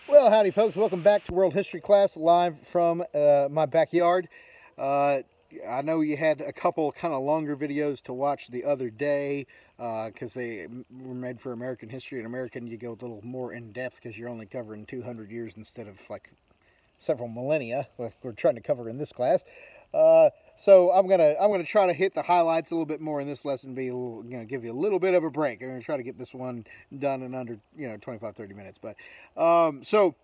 Well, howdy, folks. Welcome back to World History Class, live from my backyard. I know you had a couple kind of longer videos to watch the other day because they were made for American history. In American, you go a little more in depth because you're only covering 200 years instead of like several millennia, like we're trying to cover in this class. So I'm gonna try to hit the highlights a little bit more in this lesson. Be a little, give you a little bit of a break. I'm gonna try to get this one done in under 25-30 minutes. But so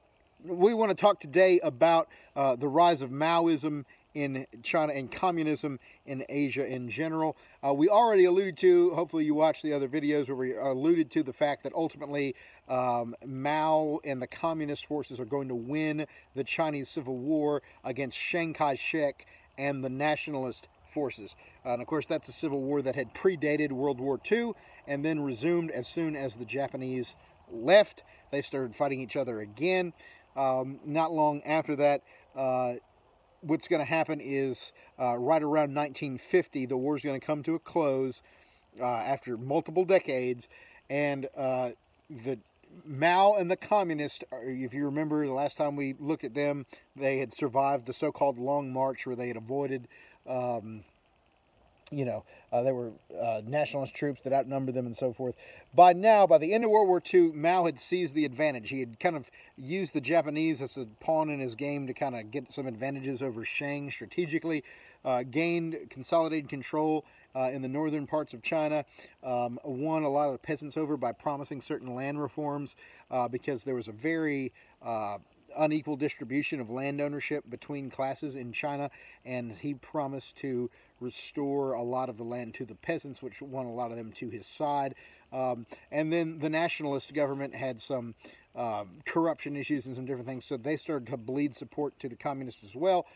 we want to talk today about the rise of Maoism in China and communism in Asia in general. We already alluded to, hopefully you watched the other videos where we alluded to the fact that ultimately Mao and the communist forces are going to win the Chinese Civil War against Chiang Kai-shek and the nationalist forces. And of course that's a civil war that had predated World War II and then resumed as soon as the Japanese left. They started fighting each other again. Not long after that, what's going to happen is right around 1950, the war's going to come to a close after multiple decades, and the Mao and the communists, if you remember the last time we looked at them, they had survived the so-called Long March, where they had avoided there were nationalist troops that outnumbered them and so forth. By now, by the end of World War II, Mao had seized the advantage. He had kind of used the Japanese as a pawn in his game to kind of get some advantages over Chiang strategically, gained consolidated control in the northern parts of China, won a lot of the peasants over by promising certain land reforms because there was a very unequal distribution of land ownership between classes in China, and he promised to restore a lot of the land to the peasants, which won a lot of them to his side. And then the nationalist government had some corruption issues and some different things, so they started to bleed support to the communists as well.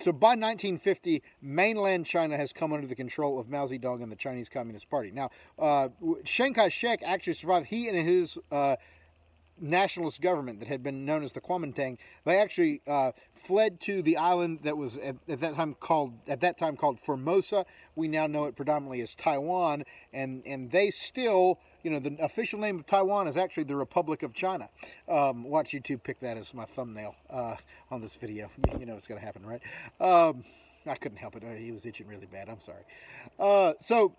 So by 1950, mainland China has come under the control of Mao Zedong and the Chinese Communist Party. Now, Chiang Kai-shek actually survived. He and his nationalist government that had been known as the Kuomintang, they actually fled to the island that was at that time called Formosa. We now know it predominantly as Taiwan, and they still, the official name of Taiwan is actually the Republic of China. Watch YouTube pick that as my thumbnail on this video. You know it's going to happen, right? I couldn't help it. He was itching really bad. I'm sorry. So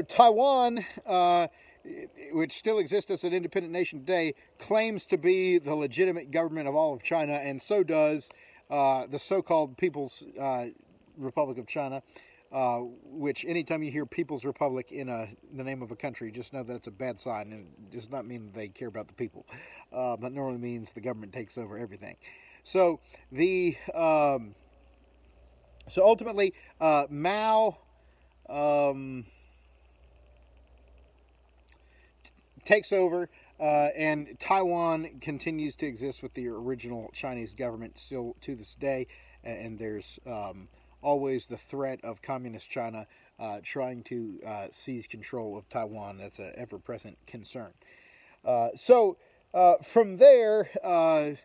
Taiwan, which still exists as an independent nation today, claims to be the legitimate government of all of China, and so does the so-called People's Republic of China, which anytime you hear People's Republic in the name of a country, just know that it's a bad sign, and it does not mean they care about the people. That normally means the government takes over everything. So ultimately, Mao takes over, and Taiwan continues to exist with the original Chinese government still to this day, and there's always the threat of communist China trying to seize control of Taiwan. That's an ever-present concern. From there, Mao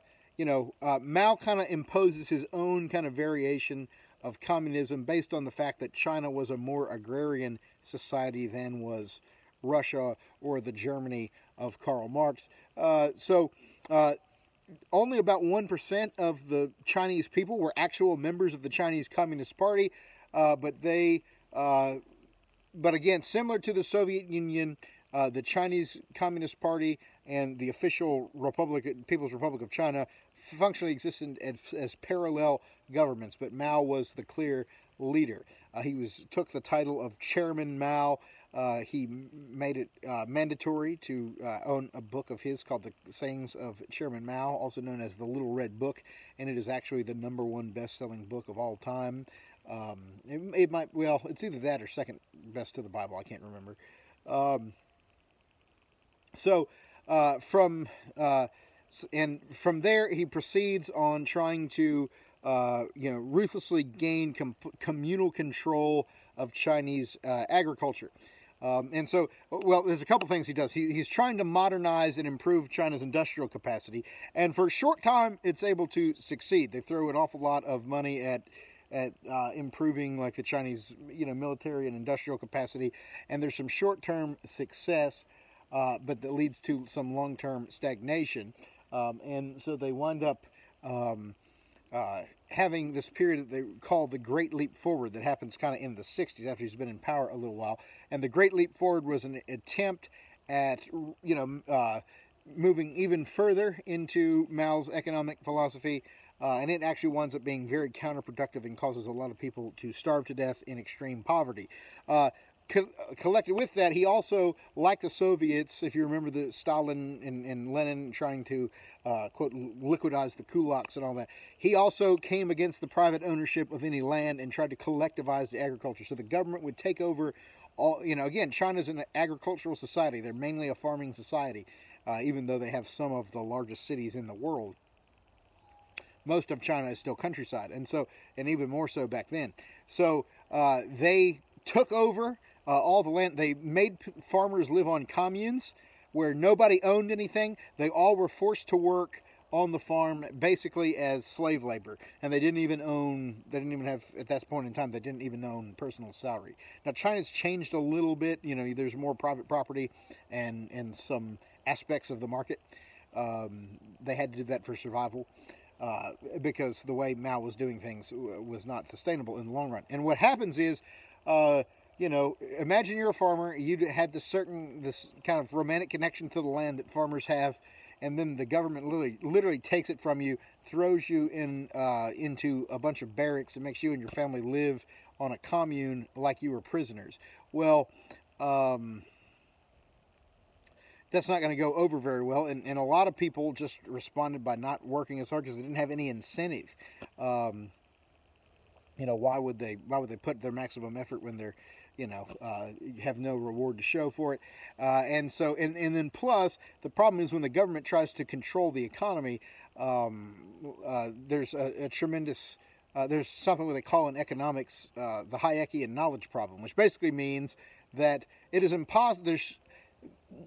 kind of imposes his own kind of variation of communism based on the fact that China was a more agrarian society than was Russia or the Germany of Karl Marx. Only about 1% of the Chinese people were actual members of the Chinese Communist Party, but again, similar to the Soviet Union, the Chinese Communist Party and the official People's Republic of China functionally existed as parallel governments, but Mao was the clear leader. He took the title of Chairman Mao. He made it mandatory to own a book of his called The Sayings of Chairman Mao, also known as the Little Red Book, and it is actually the #1 best-selling book of all time. It's either that or second best to the Bible. I can't remember. From there, he proceeds on trying to ruthlessly gain communal control of Chinese agriculture. There's a couple things he does. He's trying to modernize and improve China's industrial capacity, and for a short time, it's able to succeed. They throw an awful lot of money at improving like the Chinese military and industrial capacity, and there's some short-term success. but that leads to some long-term stagnation. And so they wind up having this period that they call the Great Leap Forward that happens kind of in the 60s after he's been in power a little while. And the Great Leap Forward was an attempt at, moving even further into Mao's economic philosophy, and it actually winds up being very counterproductive and causes a lot of people to starve to death in extreme poverty. Collected with that, he also, like the Soviets, if you remember the Stalin and Lenin trying to, quote, liquidize the kulaks and all that, he also came against the private ownership of any land and tried to collectivize the agriculture. So the government would take over all, again, China's an agricultural society. They're mainly a farming society, even though they have some of the largest cities in the world. Most of China is still countryside, and even more so back then. So they took over all the land. They made farmers live on communes where nobody owned anything. They all were forced to work on the farm basically as slave labor, and they didn't even have, at that point in time, they didn't even own personal salary. Now China's changed a little bit. There's more private property and some aspects of the market. They had to do that for survival. Because the way Mao was doing things was not sustainable in the long run. And what happens is, imagine you're a farmer, you had this kind of romantic connection to the land that farmers have, and then the government literally takes it from you, throws you into a bunch of barracks, and makes you and your family live on a commune like you were prisoners. Well, that's not going to go over very well, and a lot of people just responded by not working as hard because they didn't have any incentive. Why would they put their maximum effort when they're, have no reward to show for it? And then plus, the problem is when the government tries to control the economy, there's a tremendous, there's something what they call in economics the Hayekian knowledge problem, which basically means that it is impossible. There's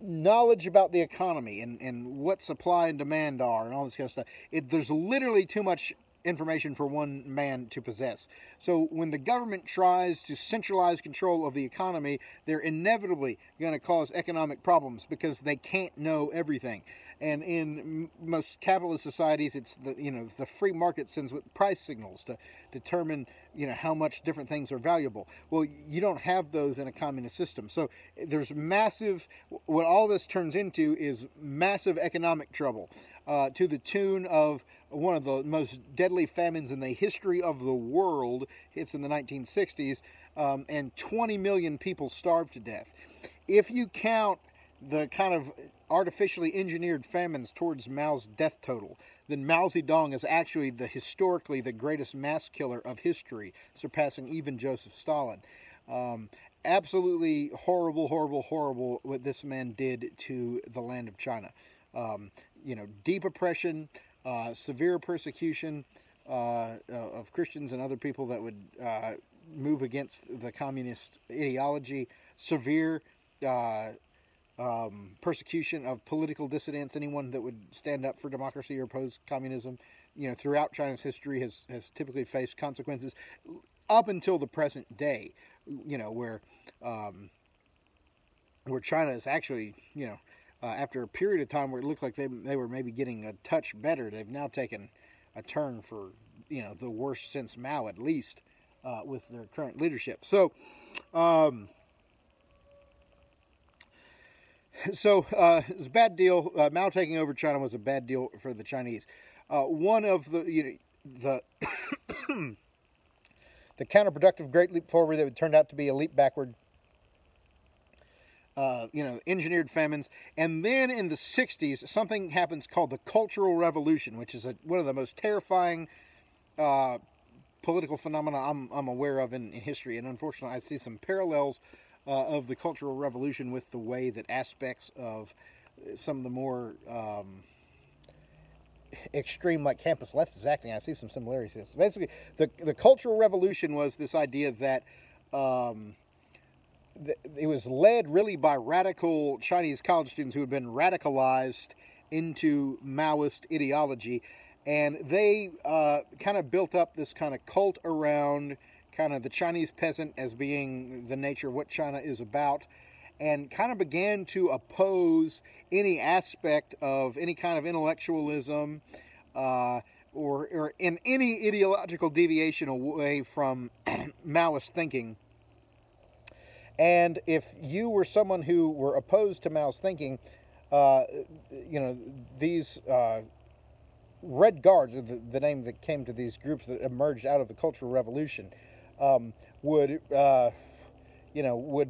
knowledge about the economy and what supply and demand are and all this kind of stuff. There's literally too much information for one man to possess. So when the government tries to centralize control of the economy, they're inevitably going to cause economic problems because they can't know everything. And in most capitalist societies, it's the free market sends with price signals to determine how much different things are valuable. Well, you don't have those in a communist system. So there's massive. What all this turns into is massive economic trouble, to the tune of one of the most deadly famines in the history of the world. Hits in the 1960s, and 20 million people starved to death. If you count the kind of artificially engineered famines towards Mao's death total, then Mao Zedong is actually historically the greatest mass killer of history, surpassing even Joseph Stalin. Absolutely horrible, horrible, horrible what this man did to the land of China. Deep oppression, severe persecution of Christians and other people that would move against the communist ideology, severe persecution of political dissidents, anyone that would stand up for democracy or oppose communism, throughout China's history has typically faced consequences up until the present day, where China is actually, after a period of time where it looked like they were maybe getting a touch better, they've now taken a turn for, the worst since Mao, at least, with their current leadership. So, it's a bad deal. Mao taking over China was a bad deal for the Chinese. One of the the counterproductive Great Leap Forward that would turn out to be a leap backward. Engineered famines. And then in the 60s, something happens called the Cultural Revolution, which is one of the most terrifying political phenomena I'm aware of in history. And unfortunately, I see some parallels of the Cultural Revolution with the way that aspects of some of the more extreme, like campus left, is acting. I see some similarities. Basically, the Cultural Revolution was this idea that it was led really by radical Chinese college students who had been radicalized into Maoist ideology, and they kind of built up this kind of cult around kind of the Chinese peasant as being the nature of what China is about. and kind of began to oppose any aspect of any kind of intellectualism or in any ideological deviation away from Maoist thinking. And if you were someone who were opposed to Mao's thinking, these Red Guards, or the name that came to these groups that emerged out of the Cultural Revolution, would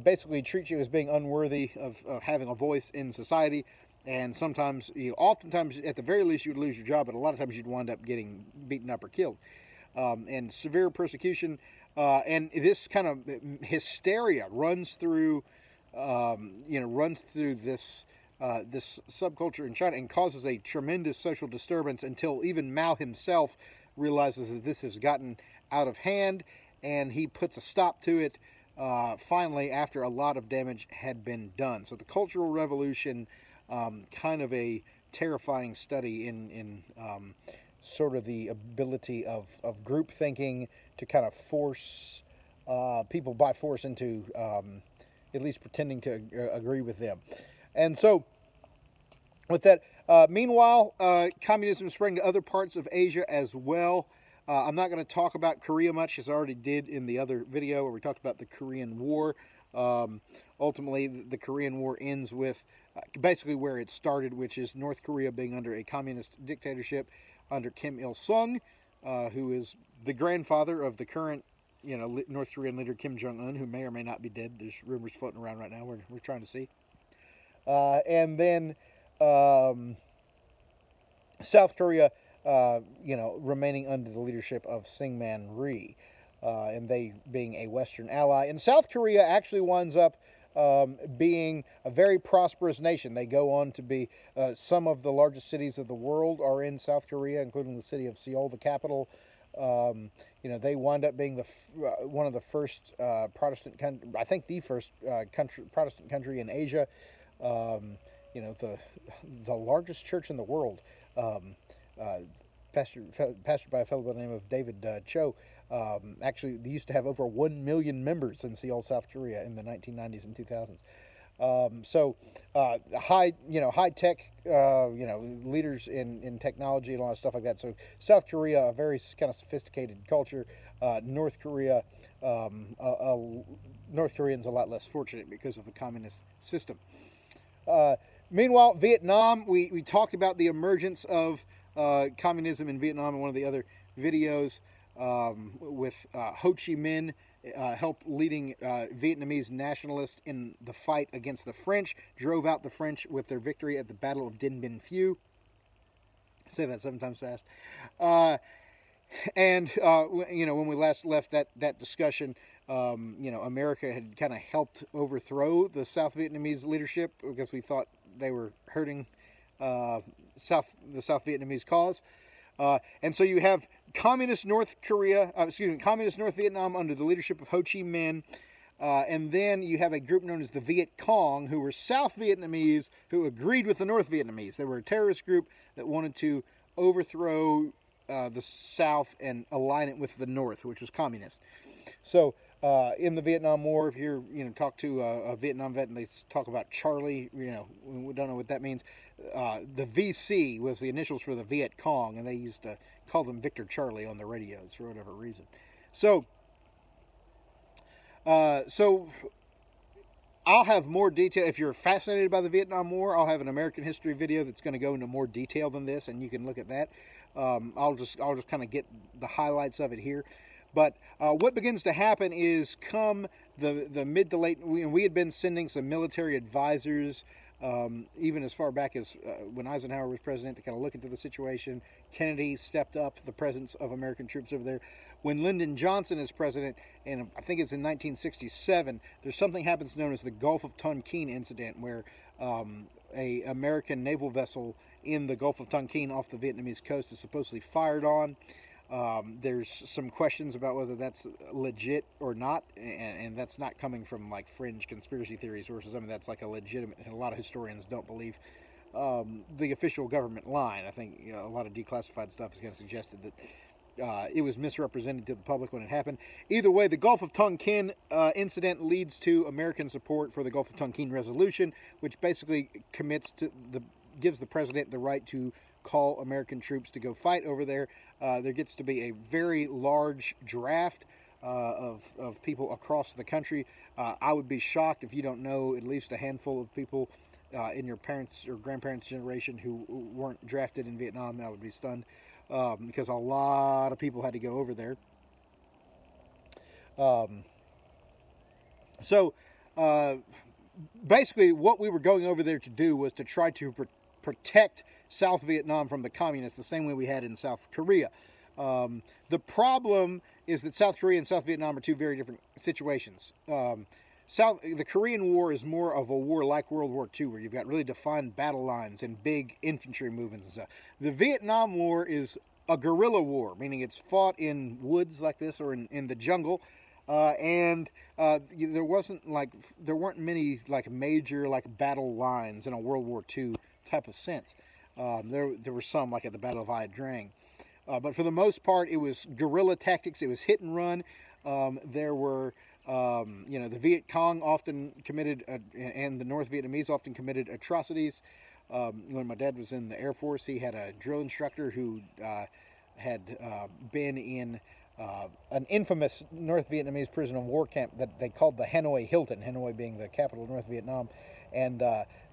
basically treat you as being unworthy of having a voice in society. And sometimes, oftentimes, at the very least, you'd lose your job, but a lot of times you'd wind up getting beaten up or killed. And severe persecution, and this kind of hysteria runs through this subculture in China and causes a tremendous social disturbance until even Mao himself realizes that this has gotten out of hand, and he puts a stop to it finally after a lot of damage had been done. So the Cultural Revolution, kind of a terrifying study in sort of the ability of group thinking to kind of force people by force into at least pretending to agree with them. And so with that, meanwhile, communism is spreading to other parts of Asia as well. I'm not going to talk about Korea much, as I already did in the other video where we talked about the Korean War. Ultimately, the Korean War ends with basically where it started, which is North Korea being under a communist dictatorship under Kim Il-sung, who is the grandfather of the current, North Korean leader Kim Jong-un, who may or may not be dead. There's rumors floating around right now. We're trying to see. And then South Korea, remaining under the leadership of Syngman Rhee, and they being a Western ally. And South Korea actually winds up being a very prosperous nation. They go on to be some of the largest cities of the world are in South Korea, including the city of Seoul, the capital. They wind up being one of the first Protestant country, I think the first Protestant country in Asia. The largest church in the world, pastored by a fellow by the name of David Cho. Actually, they used to have over 1 million members in Seoul, South Korea in the 1990s and 2000s. High tech, leaders in technology and a lot of stuff like that. So South Korea, a very kind of sophisticated culture. North Korea, North Koreans a lot less fortunate because of the communist system. Meanwhile, Vietnam, we talked about the emergence of communism in Vietnam in one of the other videos, with Ho Chi Minh helped leading Vietnamese nationalists in the fight against the French, drove out the French with their victory at the Battle of Dien Bien Phu. Say that 7 times fast. When we last left that discussion, America had kind of helped overthrow the South Vietnamese leadership because we thought they were hurting the South Vietnamese cause. And so you have communist North Vietnam under the leadership of Ho Chi Minh. And then you have a group known as the Viet Cong, who were South Vietnamese who agreed with the North Vietnamese. They were a terrorist group that wanted to overthrow the South and align it with the North, which was communist. So in the Vietnam War, if you talk to a Vietnam vet and they talk about Charlie, we don't know what that means. The VC was the initials for the Viet Cong, and they used to call them Victor Charlie on the radios for whatever reason. So I'll have more detail. If you're fascinated by the Vietnam War, I'll have an American history video that's going to go into more detail than this, and you can look at that. I'll just kind of get the highlights of it here. But what begins to happen is come the mid to late, we had been sending some military advisors, even as far back as when Eisenhower was president, to kind of look into the situation. Kennedy stepped up the presence of American troops over there. When Lyndon Johnson is president, and I think it's in 1967, there's something happens known as the Gulf of Tonkin incident, where a American naval vessel in the Gulf of Tonkin off the Vietnamese coast is supposedly fired on. There's some questions about whether that's legit or not, and that's not coming from like fringe conspiracy theory sources. I mean, that's like a legitimate, and a lot of historians don't believe the official government line. I think a lot of declassified stuff has kind of suggested that it was misrepresented to the public when it happened. Either way, the Gulf of Tonkin incident leads to American support for the Gulf of Tonkin resolution, which basically gives the president the right to call American troops to go fight over there. There gets to be a very large draft of people across the country. I would be shocked if you don't know at least a handful of people in your parents' or grandparents' generation who weren't drafted in Vietnam. I would be stunned because a lot of people had to go over there. Um, so basically, what we were going over there to do was to try to protect South Vietnam from the communists the same way we had in South Korea. The problem is that South Korea and South Vietnam are two very different situations. The Korean War is more of a war like World War II, where you've got really defined battle lines and big infantry movements and stuff. The Vietnam War is a guerrilla war, meaning it's fought in woods like this or in the jungle, and there weren't many like major like battle lines in a World War II type of sense. There were some like at the Battle of Ia Drang. But for the most part, it was guerrilla tactics. It was hit and run. There were, the Viet Cong often committed, and the North Vietnamese often committed atrocities. When my dad was in the Air Force, he had a drill instructor who had been in an infamous North Vietnamese prisoner of war camp that they called the Hanoi Hilton, Hanoi being the capital of North Vietnam. And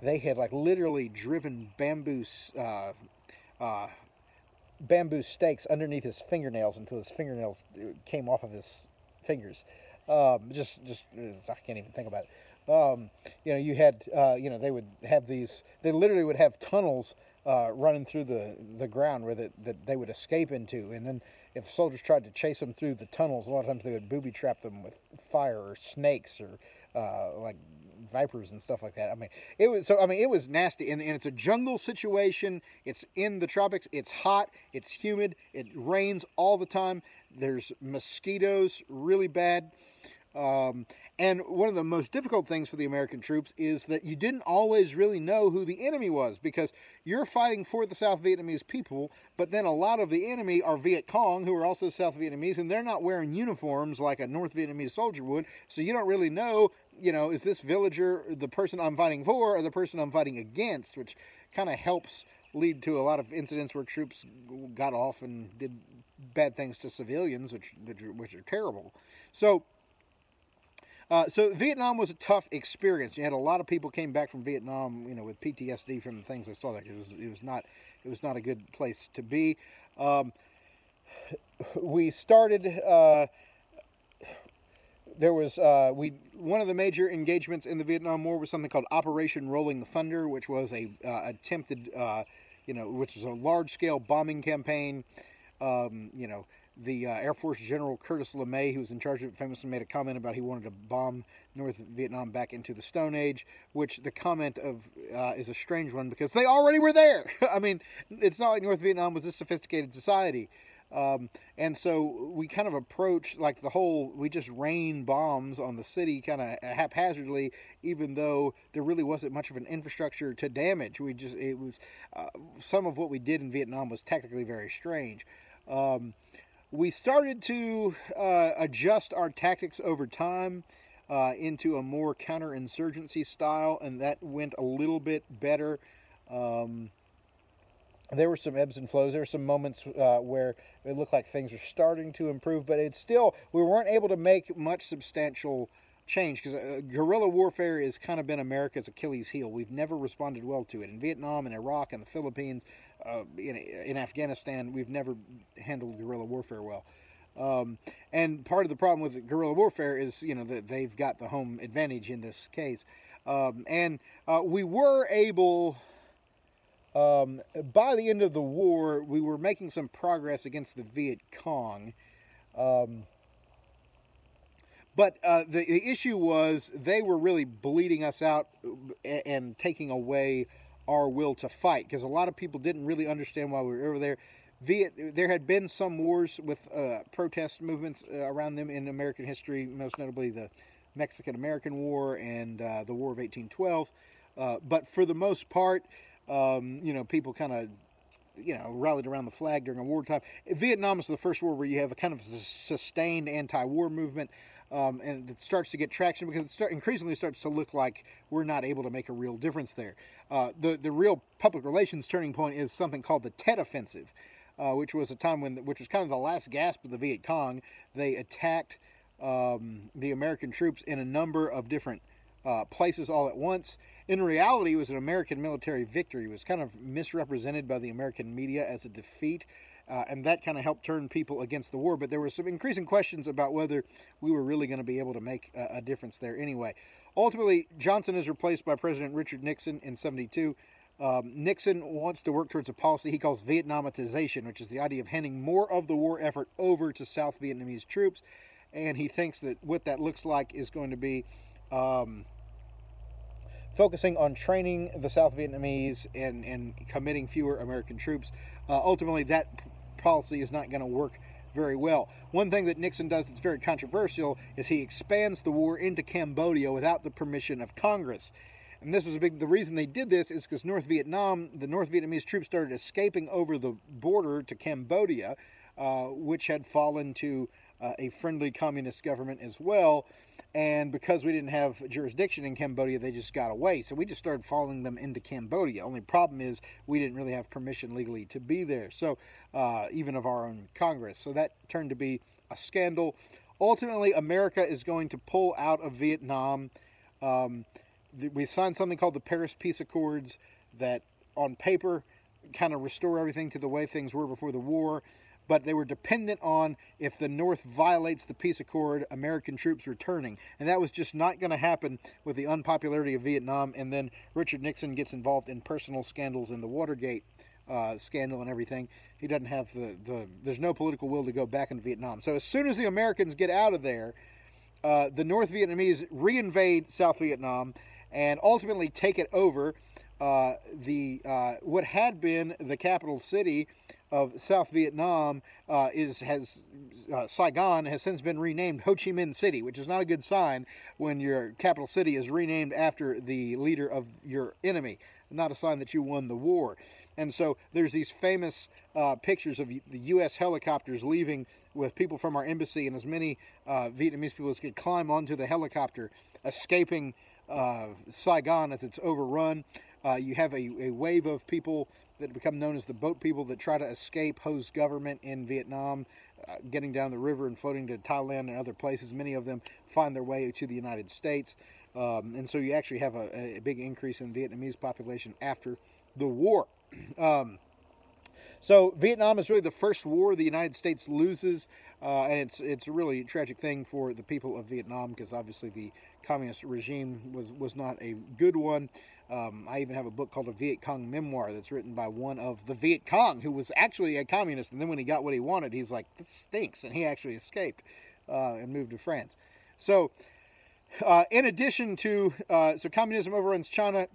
they had like literally driven bamboo stakes underneath his fingernails until his fingernails came off of his fingers. I can't even think about it. You had, they would have they literally would have tunnels running through the ground where that they would escape into. And then if soldiers tried to chase them through the tunnels, a lot of times they would booby trap them with fire or snakes or like vipers and stuff like that. It was nasty, and it's a jungle situation. It's in the tropics. It's hot. It's humid. It rains all the time. There's mosquitoes really bad. And one of the most difficult things for the American troops is that you didn't always really know who the enemy was, because you're fighting for the South Vietnamese people, but then a lot of the enemy are Viet Cong, who are also South Vietnamese, and they're not wearing uniforms like a North Vietnamese soldier would, so you don't really know, is this villager the person I'm fighting for or the person I'm fighting against, which kind of helps lead to a lot of incidents where troops got off and did bad things to civilians, which are terrible. So Vietnam was a tough experience. You had a lot of people came back from Vietnam, with PTSD from the things they saw there. It was not a good place to be. We started. One of the major engagements in the Vietnam War was something called Operation Rolling Thunder, which was a attempted, which was a large-scale bombing campaign. The Air Force General Curtis LeMay, who was in charge of it, famously made a comment about he wanted to bomb North Vietnam back into the Stone Age, which the comment is a strange one because they already were there. It's not like North Vietnam was this sophisticated society. And so we kind of approach like we just rain bombs on the city kind of haphazardly, even though there really wasn't much of an infrastructure to damage. Some of what we did in Vietnam was technically very strange. We started to adjust our tactics over time into a more counterinsurgency style, and that went a little bit better. There were some ebbs and flows. There were some moments where it looked like things were starting to improve, but we weren't able to make much substantial change, because guerrilla warfare has kind of been America's Achilles heel. We've never responded well to it. In Vietnam and Iraq and the Philippines, in Afghanistan, we've never handled guerrilla warfare well. And part of the problem with guerrilla warfare is, that they've got the home advantage in this case. We were able, by the end of the war, we were making some progress against the Viet Cong. But the issue was they were really bleeding us out and taking away our will to fight, because a lot of people didn't really understand why we were over there. There had been some wars with protest movements around them in American history, most notably the Mexican-American War and the War of 1812. But for the most part, people kind of rallied around the flag during a wartime. Vietnam is the first war where you have a kind of sustained anti-war movement, and it starts to get traction because it increasingly starts to look like we're not able to make a real difference there. The real public relations turning point is something called the Tet Offensive, which was a time which was kind of the last gasp of the Viet Cong. They attacked the American troops in a number of different places all at once. In reality, it was an American military victory. It was kind of misrepresented by the American media as a defeat, and that kind of helped turn people against the war. But there were some increasing questions about whether we were really going to be able to make a difference there anyway. Ultimately, Johnson is replaced by President Richard Nixon in '72. Nixon wants to work towards a policy he calls Vietnamitization, which is the idea of handing more of the war effort over to South Vietnamese troops. And he thinks that what that looks like is going to be focusing on training the South Vietnamese and committing fewer American troops. Ultimately, that policy is not going to work very well. One thing that Nixon does that's very controversial is he expands the war into Cambodia without the permission of Congress. And this was the reason they did this is because the North Vietnamese troops started escaping over the border to Cambodia, which had fallen to a friendly communist government as well. And because we didn't have jurisdiction in Cambodia, they just got away. So we just started following them into Cambodia. Only problem is we didn't really have permission legally to be there, so even of our own Congress. So that turned to be a scandal. Ultimately, America is going to pull out of Vietnam. We signed something called the Paris Peace Accords that on paper kind of restore everything to the way things were before the war. But they were dependent on if the North violates the peace accord, American troops returning. And that was just not going to happen with the unpopularity of Vietnam. And then Richard Nixon gets involved in personal scandals in the Watergate scandal and everything. He doesn't have there's no political will to go back into Vietnam. So as soon as the Americans get out of there, the North Vietnamese reinvade South Vietnam and ultimately take it over. What had been the capital city of South Vietnam Saigon has since been renamed Ho Chi Minh City, which is not a good sign when your capital city is renamed after the leader of your enemy. Not a sign that you won the war. And so there's these famous pictures of the U.S. helicopters leaving with people from our embassy and as many Vietnamese people as could climb onto the helicopter, escaping Saigon as it's overrun. You have a wave of people that become known as the boat people that try to escape Ho's government in Vietnam, getting down the river and floating to Thailand and other places. Many of them find their way to the United States. And so you actually have a big increase in Vietnamese population after the war. So Vietnam is really the first war the United States loses, and it's a really tragic thing for the people of Vietnam because obviously the communist regime was not a good one. I even have a book called A Viet Cong Memoir that's written by one of the Viet Cong who was actually a communist, and then when he got what he wanted, he's like, this stinks, and he actually escaped and moved to France. So in addition to, communism overruns China,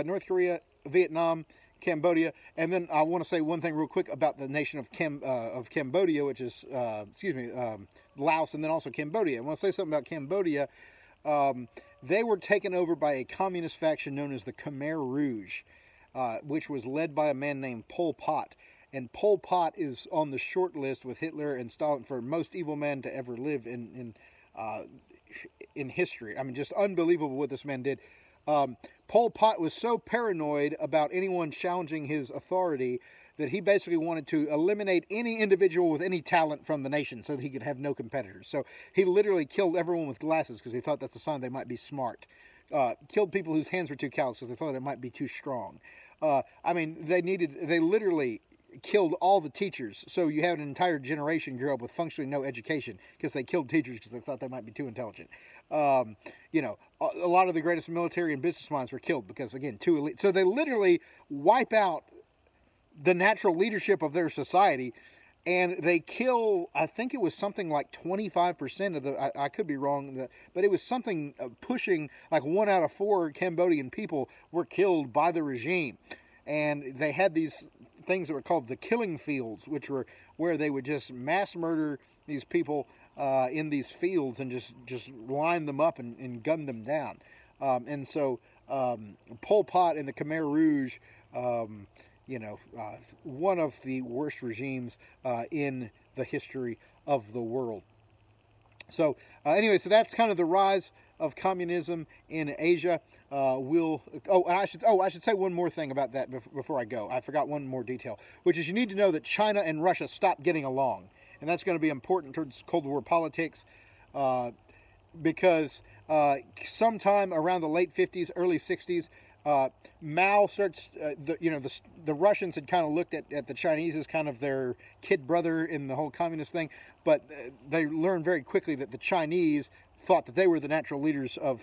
North Korea, Vietnam, Cambodia, and then I want to say one thing real quick about the nation of Cambodia, which is, Laos, and then also Cambodia. I want to say something about Cambodia. They were taken over by a communist faction known as the Khmer Rouge, which was led by a man named Pol Pot. And Pol Pot is on the short list with Hitler and Stalin for most evil man to ever live in history. I mean, just unbelievable what this man did. Pol Pot was so paranoid about anyone challenging his authority that he basically wanted to eliminate any individual with any talent from the nation so that he could have no competitors. So he literally killed everyone with glasses because he thought that's a sign they might be smart. Killed people whose hands were too callous because they thought they might be too strong. They literally killed all the teachers. So you have an entire generation grow up with functionally no education because they killed teachers because they thought they might be too intelligent. A lot of the greatest military and business minds were killed because, again, too elite. So they literally wipe out the natural leadership of their society, and they kill, I think it was something like 25% of the, I could be wrong, but it was something pushing like 1 out of 4 Cambodian people were killed by the regime. And they had these things that were called the killing fields, which were where they would just mass murder these people in these fields and just line them up and gun them down. And so Pol Pot and the Khmer Rouge one of the worst regimes in the history of the world. So anyway, so that's kind of the rise of communism in Asia. I should say one more thing about that before I go. I forgot one more detail, which is you need to know that China and Russia stopped getting along, and that's going to be important towards Cold War politics, because sometime around the late 50s, early 60s, Mao starts. The Russians had kind of looked at the Chinese as kind of their kid brother in the whole communist thing, but they learned very quickly that the Chinese thought that they were the natural leaders of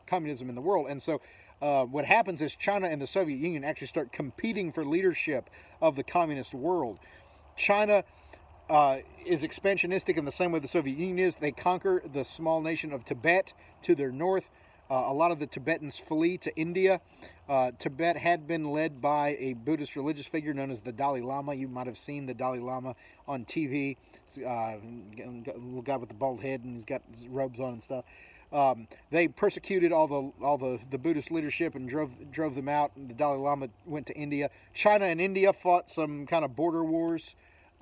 communism in the world. And so what happens is China and the Soviet Union actually start competing for leadership of the communist world. China is expansionistic in the same way the Soviet Union is. They conquer the small nation of Tibet to their north. A lot of the Tibetans flee to India. Tibet had been led by a Buddhist religious figure known as the Dalai Lama. You might have seen the Dalai Lama on TV. A little guy with the bald head, and he's got his robes on and stuff. They persecuted all the Buddhist leadership and drove them out. And the Dalai Lama went to India. China and India fought some kind of border wars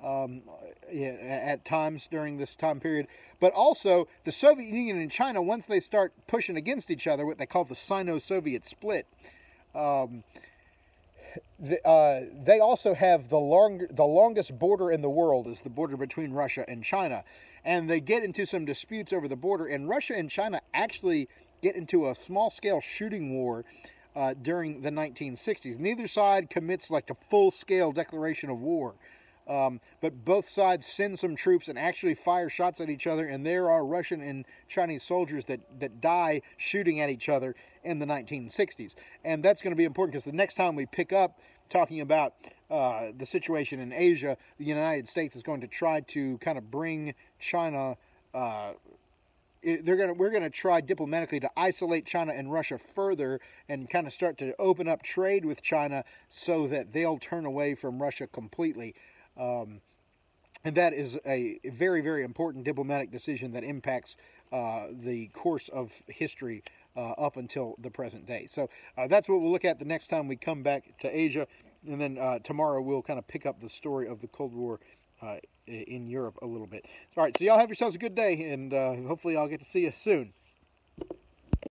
at times during this time period. But also, the Soviet Union and China, once they start pushing against each other, what they call the Sino-Soviet split, they also have the longest border in the world is the border between Russia and China. And they get into some disputes over the border, and Russia and China actually get into a small-scale shooting war during the 1960s. Neither side commits like a full-scale declaration of war. But both sides send some troops and actually fire shots at each other, and there are Russian and Chinese soldiers that die shooting at each other in the 1960s. And that's going to be important because the next time we pick up talking about the situation in Asia, the United States is going to try to kind of bring China. We're going to try diplomatically to isolate China and Russia further and kind of start to open up trade with China so that they'll turn away from Russia completely. And that is a very, very important diplomatic decision that impacts the course of history up until the present day. So that's what we'll look at the next time we come back to Asia. And then tomorrow we'll kind of pick up the story of the Cold War in Europe a little bit. All right, so y'all have yourselves a good day, and hopefully I'll get to see you soon.